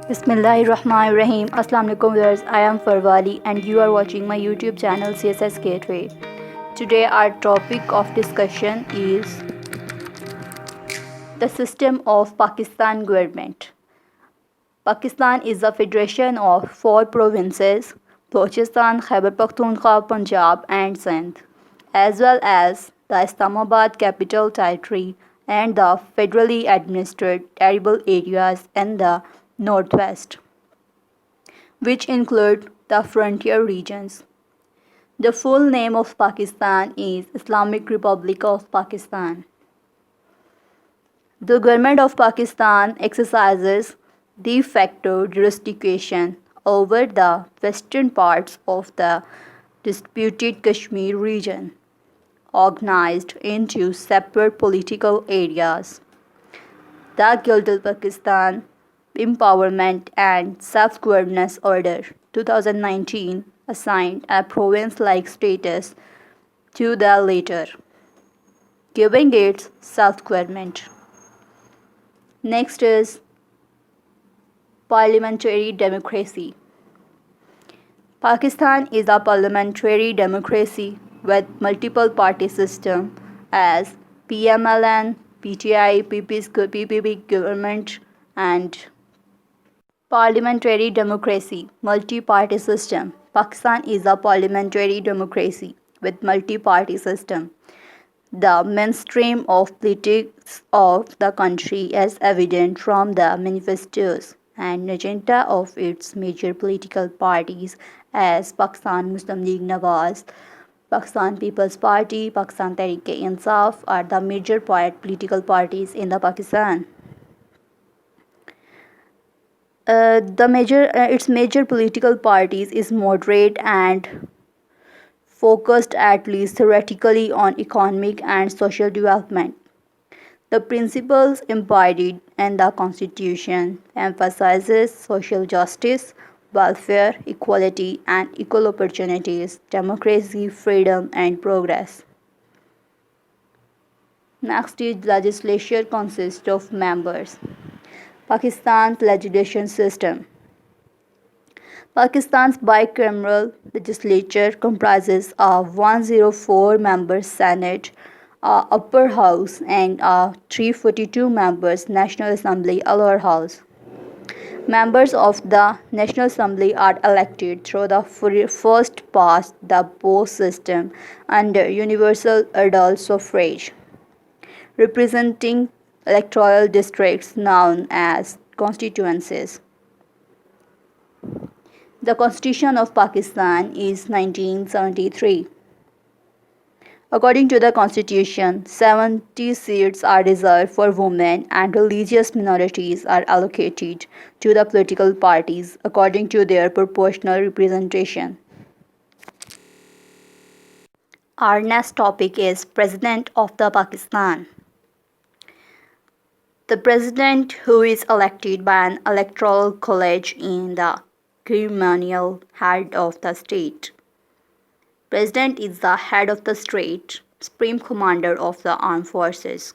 Bismillahirrahmanirrahim. Assalamu alaikum viewers. I am Farwali and you are watching my YouTube channel CSS Gateway. Today our topic of discussion is the system of Pakistan government. Pakistan is a federation of 4 provinces: Balochistan, Khyber Pakhtunkhwa, Punjab and Sindh, as well as the Islamabad capital territory and the federally administered tribal areas in the northwest, which include the frontier regions. The full name of Pakistan is Islamic Republic of Pakistan. The government of Pakistan exercises de facto jurisdiction over the western parts of the disputed Kashmir region, organized into separate political areas. The Gilgit-Baltistan Empowerment and Self-Governance Order 2019 assigned a province-like status to the latter, giving it self-government. Next is parliamentary democracy. Pakistan is a parliamentary democracy with multiple party system as PMLN, PTI, PPP government and parliamentary democracy, multi-party system. Pakistan is a parliamentary democracy with multi-party system. The mainstream of politics of the country is evident from the manifestos and agenda of its major political parties as Pakistan Muslim League Nawaz, Pakistan People's Party, Pakistan Tehreek-e-Insaf are the major political parties in the Pakistan. Its major political parties is moderate and focused at least theoretically on economic and social development. The principles embodied in the Constitution emphasizes social justice, welfare, equality and equal opportunities, democracy, freedom and progress. Next is legislature consists of members. Pakistan's legislation system. Pakistan's bicameral legislature comprises a 104-member Senate, a upper house and a 342 members National Assembly lower house. Members of the National Assembly are elected through the first past the post system under universal adult suffrage, representing electoral districts known as constituencies. The Constitution of Pakistan is 1973. According to the Constitution, 70 seats are reserved for women and religious minorities are allocated to the political parties according to their proportional representation. Our next topic is President of the Pakistan. The President, who is elected by an electoral college in the ceremonial head of the state. President is the head of the state, supreme commander of the armed forces.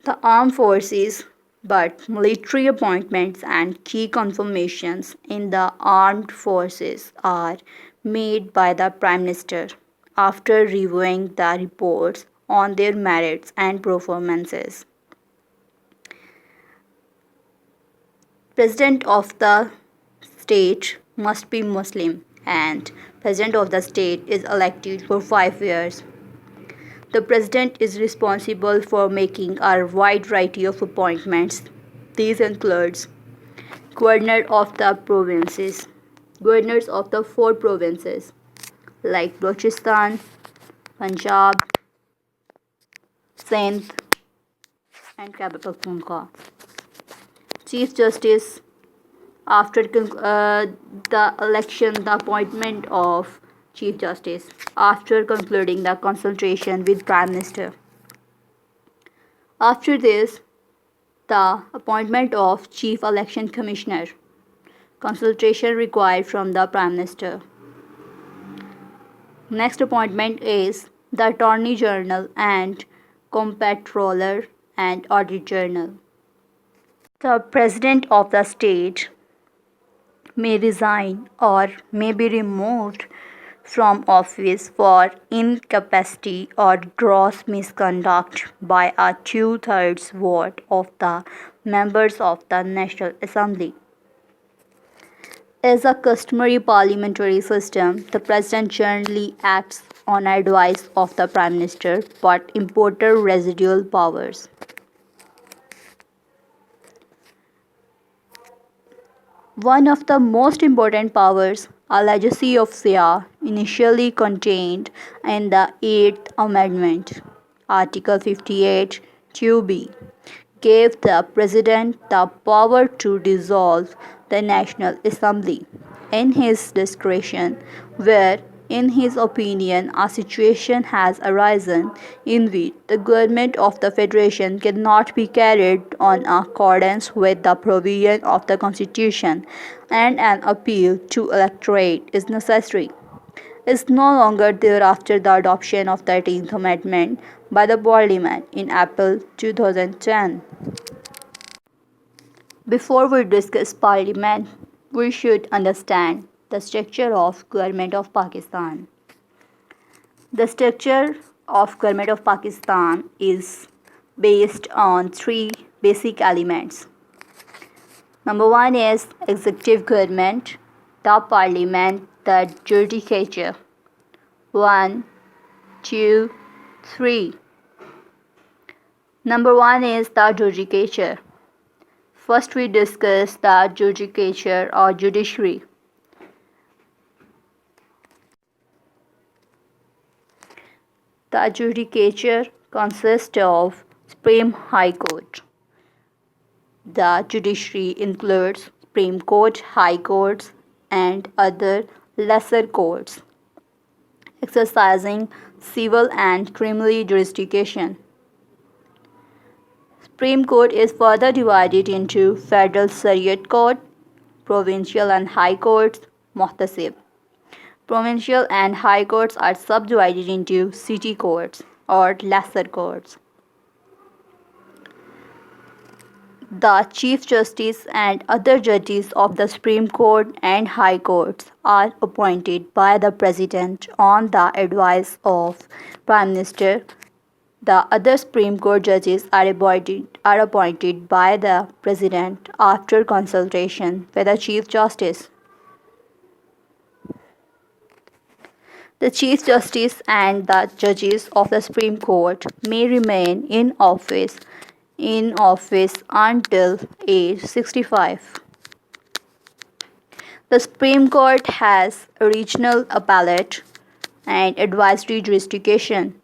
The armed forces, but military appointments and key confirmations in the armed forces are made by the Prime Minister after reviewing the reports on their merits and performances. President of the state must be Muslim and President of the state is elected for 5 years. The President is responsible for making a wide variety of appointments. These includes Governor of the provinces, Governors of the 4 provinces like Balochistan, Punjab, Sindh and Khyber Pakhtunkhwa. Chief Justice after the election, the appointment of Chief Justice after concluding the consultation with Prime Minister. After this, the appointment of Chief Election Commissioner, consultation required from the Prime Minister. Next appointment is the Attorney General and Comptroller and Auditor General. The President of the state may resign or may be removed from office for incapacity or gross misconduct by a two-thirds vote of the members of the National Assembly. As a customary parliamentary system, the President generally acts on advice of the Prime Minister but imparted residual powers. One of the most important powers, a legacy of Shia, initially contained in the Eighth Amendment, Article 58 2b, gave the President the power to dissolve the National Assembly in his discretion, where, in his opinion, a situation has arisen in which the government of the Federation cannot be carried on in accordance with the provision of the Constitution, and an appeal to electorate is necessary. Is no longer there after the adoption of the 13th Amendment by the Parliament in April 2010. Before we discuss Parliament, we should understand the structure of Government of Pakistan. The structure of Government of Pakistan is based on three basic elements. Number one is executive government, the parliament, the judicature. 1, 2, 3. Number one is the judicature. First we discuss the judicature or judiciary. The judicature consists of Supreme High Court. The judiciary includes Supreme Court, High Courts, and other lesser courts, exercising civil and criminal jurisdiction. Supreme Court is further divided into Federal Shariat Court, Provincial and High Courts, Muhtasib. Provincial and High Courts are subdivided into city courts or lesser courts. The Chief Justice and other judges of the Supreme Court and High Courts are appointed by the President on the advice of Prime Minister. The other Supreme Court judges are appointed by the President after consultation with the Chief Justice. The Chief Justice and the judges of the Supreme Court may remain in office until age 65. The Supreme Court has original appellate and advisory jurisdiction.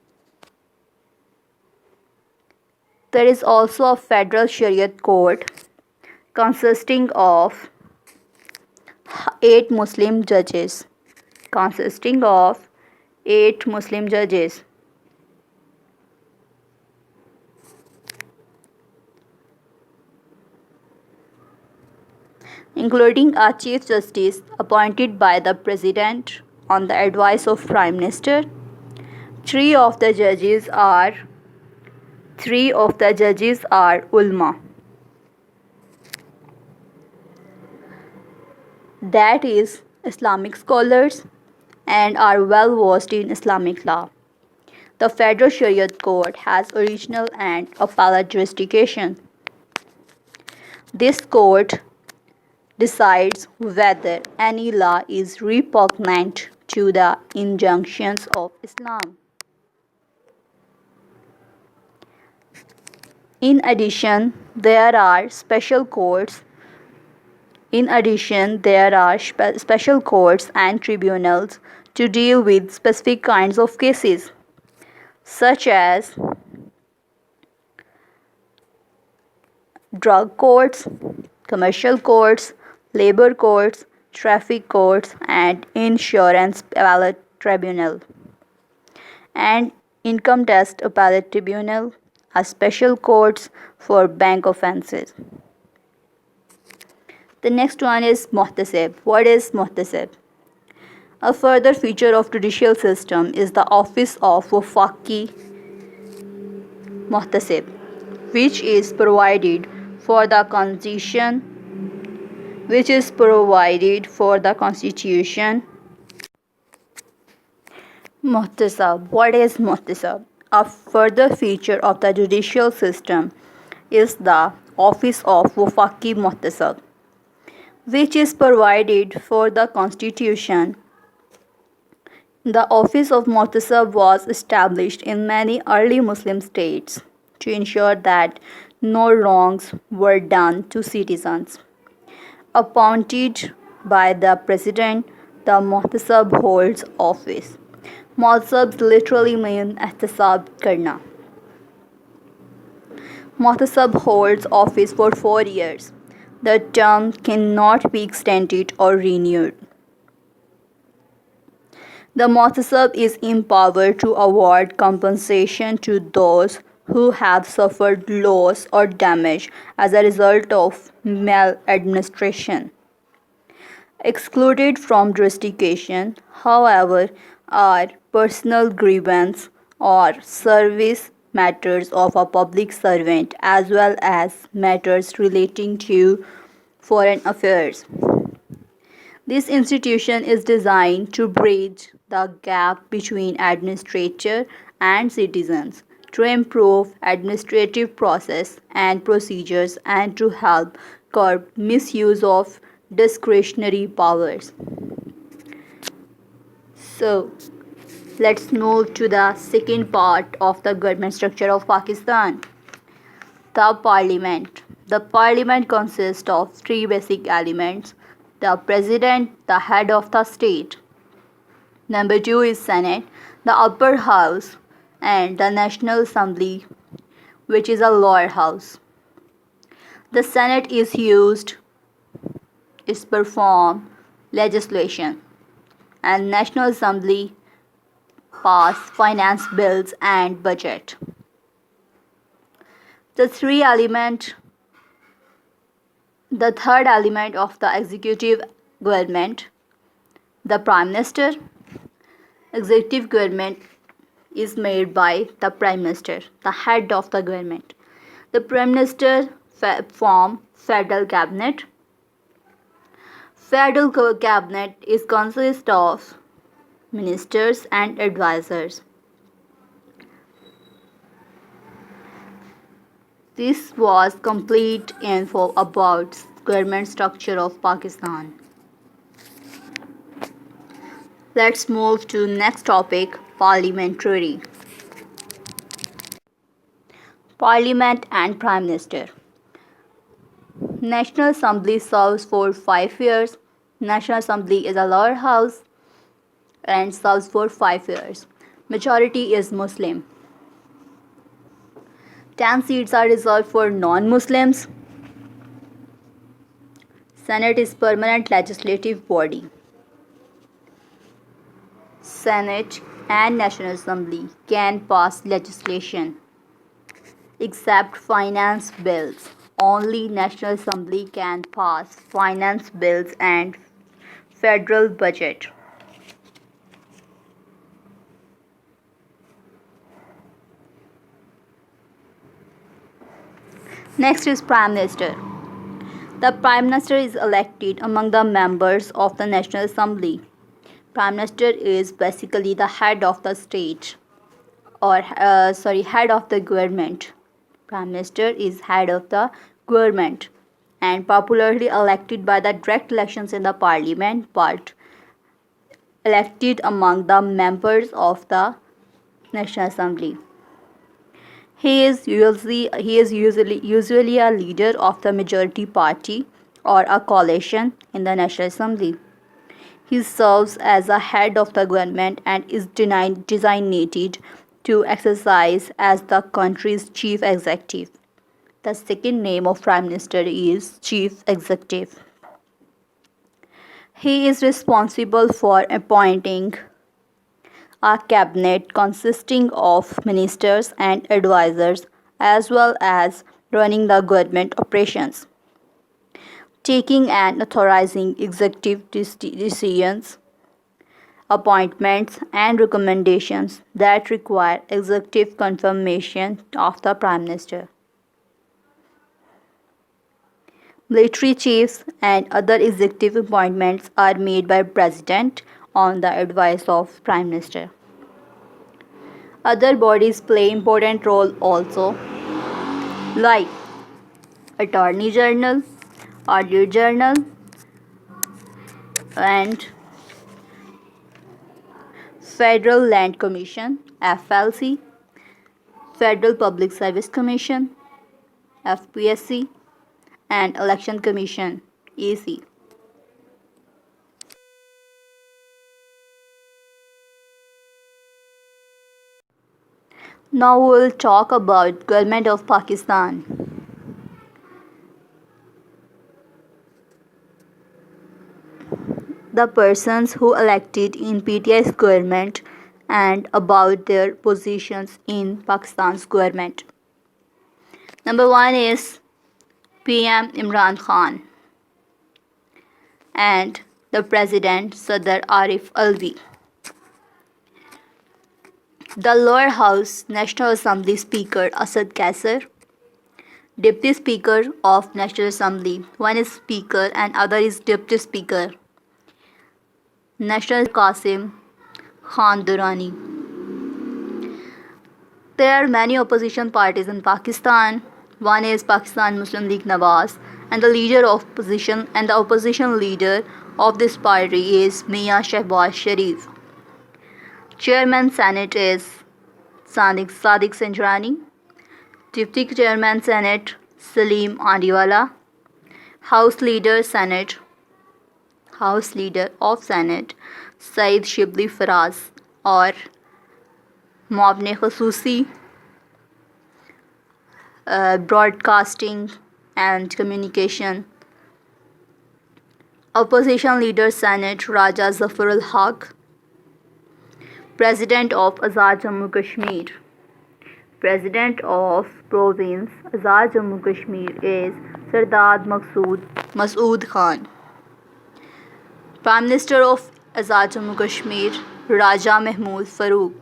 There is also a Federal Shariat Court consisting of 8 Muslim judges. Including a Chief Justice appointed by the President on the advice of Prime Minister. Three of the judges are ulama, that is, Islamic scholars, and are well versed in Islamic law. The Federal Shariat Court has original and appellate jurisdiction. This court decides whether any law is repugnant to the injunctions of Islam. In addition, there are special courts and tribunals to deal with specific kinds of cases, such as drug courts, commercial courts, labor courts, traffic courts, and insurance appellate tribunal, and income tax appellate tribunal are special courts for bank offences. The next one is Muhtasib. What is Muhtasib? A further feature of judicial system is the office of Wafaqi Muhtasib, which is provided for the Constitution, which is provided for the Constitution. Muhtasab. What is Muhtasab? A further feature of the judicial system is the office of Wafaki Muhtasab, which is provided for the Constitution. The office of Muhtasab was established in many early Muslim states to ensure that no wrongs were done to citizens. Appointed by the President, the Muhtasab holds office. Muhtasab literally means ihtisab karna. Muhtasab holds office for 4 years. The term cannot be extended or renewed. The Muhtasab is empowered to award compensation to those who have suffered loss or damage as a result of maladministration. Excluded from jurisdiction, however, are personal grievance or service matters of a public servant as well as matters relating to foreign affairs. This institution is designed to bridge the gap between administrator and citizens, to improve administrative process and procedures and to help curb misuse of discretionary powers. So, let's move to the second part of the government structure of Pakistan. The Parliament. The Parliament consists of three basic elements: the President, the head of the state. Number 2 is Senate, the upper house, and the National Assembly, which is a lower house. The Senate is perform legislation, and National Assembly pass finance bills and budget. The third element of the executive government, the Prime Minister. Executive government is made by the Prime Minister, the head of the government. The Prime Minister form Federal Cabinet. Federal Cabinet is consist of ministers and advisors. This was complete info about government structure of Pakistan. Let's move to next topic, parliamentary. Parliament and Prime Minister. National Assembly serves for 5 years. National Assembly is a lower house and serves for 5 years. Majority is Muslim. 10 seats are reserved for non-Muslims. Senate is permanent legislative body. Senate and National Assembly can pass legislation except finance bills. Only National Assembly can pass finance bills and federal budget. Next is Prime Minister. The Prime Minister is elected among the members of the National Assembly. Prime Minister is basically the head of the state or head of the government. Prime Minister is head of the government and popularly elected by the direct elections in the parliament, but elected among the members of the National Assembly. He is usually a leader of the majority party or a coalition in the National Assembly. He serves as a head of the government and is designated to exercise as the country's chief executive. The second name of Prime Minister is Chief Executive. He is responsible for appointing a cabinet consisting of ministers and advisors as well as running the government operations, taking and authorizing executive decisions, appointments and recommendations that require executive confirmation of the Prime Minister. Military chiefs and other executive appointments are made by President on the advice of Prime Minister. Other bodies play important role also, like Attorney General, Auditor General, and Federal Land Commission (FLC), Federal Public Service Commission (FPSC), and Election Commission (EC). Now we will talk about Government of Pakistan. The persons who elected in PTI's government and about their positions in Pakistan's government. Number 1 is PM Imran Khan and the President Sadr Arif Alvi. The Lower House National Assembly Speaker Asad Kaisar. Deputy Speaker of National Assembly. One is Speaker and other is Deputy Speaker. National Qasim Khan Durrani. There are many opposition parties in Pakistan. One is Pakistan Muslim League Nawaz, and the leader of opposition and the opposition leader of this party is Mian Shehbaz Sharif. Chairman Senate is Sadiq Sanjrani. Deputy Chairman Senate Salim Andiwala. House Leader of Senate Saeed Shibli Faraz और मुआवने खसूसी broadcasting and communication. Opposition Leader Senate Raja Zafar ul Haq. President of Azad Jammu Kashmir. President of Province Azad Jammu Kashmir is Sardar Masood Khan. Prime Minister of Azad Jammu Kashmir Raja Muhammad Farooq.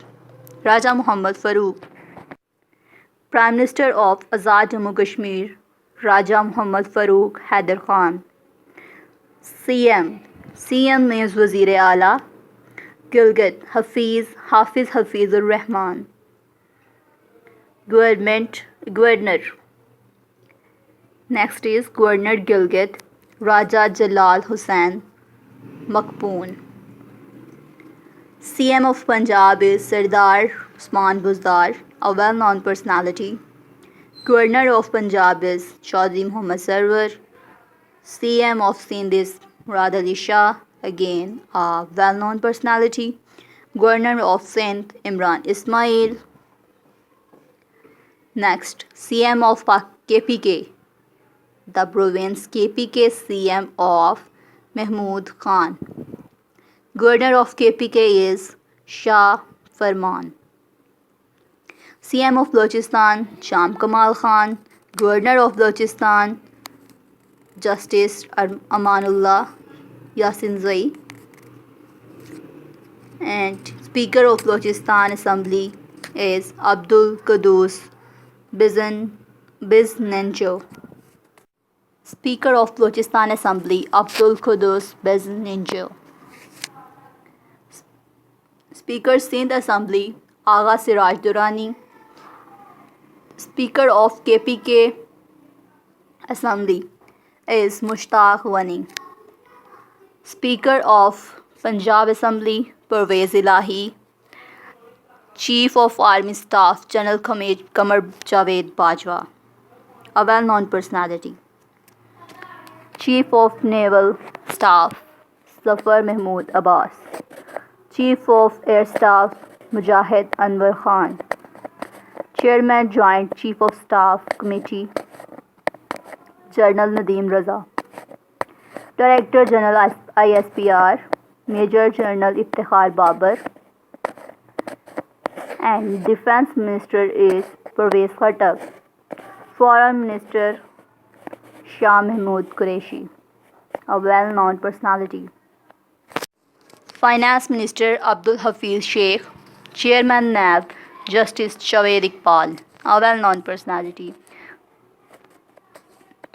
Prime Minister of Azad Jammu Kashmir Raja Muhammad Farooq Haider Khan. CM means Wazir Ala. Gilgit Hafiz Hafizur Rahman. Governor. Next is Governor Gilgit Raja Jalal Hussain Makpoon. CM of Punjab is Sardar Usman Buzdar, a well-known personality. Governor of Punjab is Chaudhry Muhammad Sarwar. CM of Sindh is Murad Ali Shah, again a well-known personality. Governor of Sindh Imran Ismail. Next, CM of KPK, the province KPK CM of Mahmood Khan. Governor of KPK is Shah Farman. CM of Balochistan Sham Kamal Khan. Governor of Balochistan Justice Amanullah Yasin Zai. And Speaker of Balochistan Assembly is Abdul Qudus Biznenjo. Speaker of Balochistan Assembly Abdul Qudus Biznenjo. Speaker Sindh Assembly Agha Siraj Durrani. Speaker of KPK Assembly is Mushtaq Wani. Speaker of Punjab Assembly Pervez Ilahi. Chief of Army Staff General Qamar Javed Bajwa, a well-known personality. Chief of Naval Staff Zafar Mahmood Abbas. Chief of Air Staff Mujahid Anwar Khan. Chairman Joint Chief of Staff Committee General Nadeem Raza. Director General ISPR Major General Iftikhar Babar. And Defense Minister is Pervez Khattak. Foreign Minister Shah Mahmood Qureshi, a well-known personality. Finance Minister Abdul Hafiz Sheikh. Chairman NAB Justice Javed Iqbal, a well-known personality.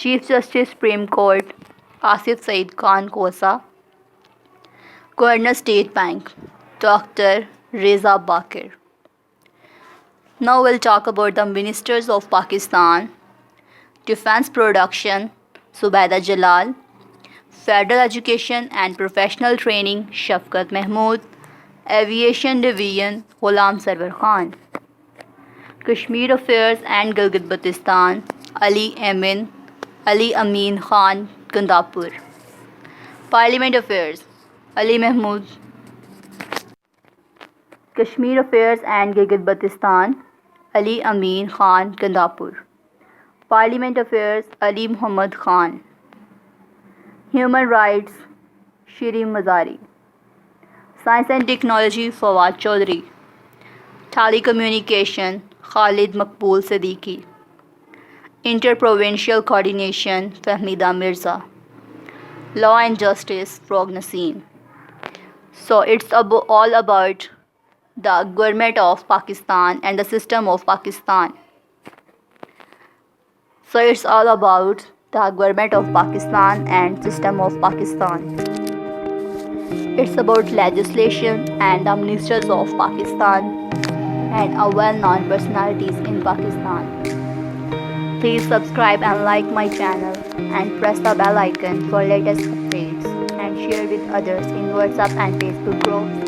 Chief Justice Supreme Court Asif Said Khan Kosa, Governor State Bank Dr. Reza Bakir. Now we'll talk about the ministers of Pakistan. Defense Production Zubaida Jalal, Federal Education and Professional Training Shafqat Mahmood, Aviation Division Ghulam Sarwar Khan. Kashmir Affairs and Gilgit-Baltistan Ali Amin Khan Gandapur. Parliament Affairs Ali Mahmood. Kashmir Affairs and Gilgit-Baltistan Ali Amin Khan Gandapur. Parliament Affairs Ali Muhammad Khan. Human Rights Shireen Mazari. Science and Technology Fawad Chaudhry. Telecommunication Khalid Maqbool Siddiqui. Interprovincial Coordination Fahmida Mirza. Law and Justice Frog Naseem. So it's all about the government of Pakistan and the system of Pakistan. So it's all about the government of Pakistan and system of Pakistan. It's about legislation and the ministers of Pakistan and our well-known personalities in Pakistan. Please subscribe and like my channel and press the bell icon for latest updates and share with others in WhatsApp and Facebook groups.